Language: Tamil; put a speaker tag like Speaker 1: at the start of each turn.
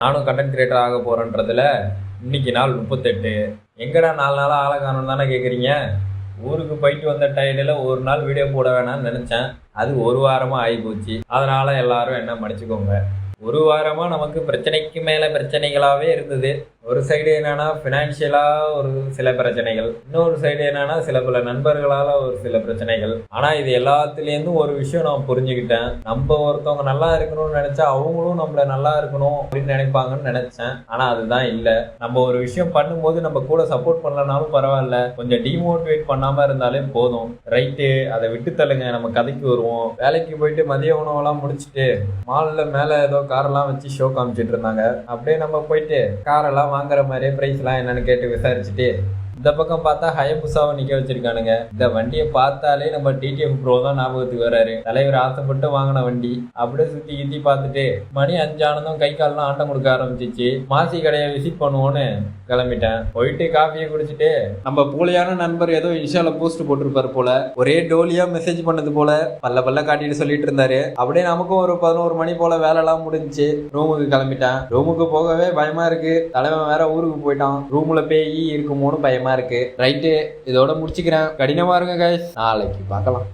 Speaker 1: நானும் கண்டென்ட் கிரியேட்டர் ஆக போகிறேன்றதுல இன்னைக்கு நாள் 38. எங்கடா 4 நாளாக ஆளை காணும் தானே கேட்குறீங்க. ஊருக்கு போயிட்டு வந்த டைடில் ஒரு நாள் வீடியோ போட வேணாம்னு நினச்சேன். அது ஒரு வாரமாக ஆகி போச்சு. அதனால் எல்லாரும் என்ன மன்னிச்சுக்கோங்க. ஒரு வாரமாக நமக்கு பிரச்சனைக்கு மேலே பிரச்சனைகளாகவே இருந்தது. ஒரு சைடு என்னன்னா ஃபினான்ஷியலாக ஒரு சில பிரச்சனைகள், இன்னொரு சைடு என்னன்னா சில பல நண்பர்களால் ஒரு சில பிரச்சனைகள். ஆனால் இது எல்லாத்துலேருந்தும் ஒரு விஷயம் நான் புரிஞ்சுக்கிட்டேன். நம்ம ஒருத்தவங்க நல்லா இருக்கணும்னு நினச்சா அவங்களும் நம்மள நல்லா இருக்கணும் அப்படின்னு நினைப்பாங்கன்னு நினச்சேன். ஆனால் அதுதான் இல்லை. நம்ம ஒரு விஷயம் பண்ணும்போது நம்ம கூட சப்போர்ட் பண்ணலனாலும் பரவாயில்ல, கொஞ்சம் டிமோட்டிவேட் பண்ணாமல் இருந்தாலே போதும். ரைட்டு, அதை விட்டு தள்ளுங்க. நம்ம கதைக்கு வருவோம். வேலைக்கு போயிட்டு மதிய உணவெல்லாம் முடிச்சுட்டு மாலில் மேலே ஏதோ காரெல்லாம் வச்சு ஷோ காமிச்சிட்டு இருந்தாங்க. அப்படியே நம்ம போயிட்டு காரெல்லாம் வாங்குற மாதிரியே பிரைஸ்லாம் என்னன்னு கேட்டு விசாரிச்சுட்டு இந்த பக்கம் பார்த்தா ஹயபுசாவை நிக்க வச்சிருக்கானுங்க. இந்த வண்டியை பார்த்தாலே நம்ம டிடிஎம் ப்ரோ தான் ஞாபகத்துக்கு வராரு. தலைவர் ஆசைப்பட்டு வாங்கின வண்டி. அப்படியே சுத்தி கித்தி பார்த்துட்டு மணி 5 ஆனதும் கை கால்லாம் ஆட்டம் கொடுக்க ஆரம்பிச்சிச்சு. மாசி கடையை விசிட் பண்ணுவோன்னு கிளம்பிட்டேன். போயிட்டு காஃபியை குடிச்சிட்டு நம்ம போலியான நண்பர் ஏதோ இன்ஸ்டால போஸ்ட் போட்டிருப்பாரு போல, ஒரே டோலியா மெசேஜ் பண்ணது போல பல்ல காட்டிட்டு சொல்லிட்டு இருந்தாரு. அப்படியே நமக்கும் ஒரு 11 மணி போல வேலை எல்லாம் முடிஞ்சு ரூமுக்கு கிளம்பிட்டேன். ரூமுக்கு போகவே பயமா இருக்கு. தலைவன் வேற ஊருக்கு போயிட்டான். ரூம்ல பேய் இருக்குமோன்னு பயமா இருக்கு. ரைட்டு, இதோட முடிச்சுக்கிறேன். கடினமா இருங்க கைஸ், நாளைக்கு பார்க்கலாம்.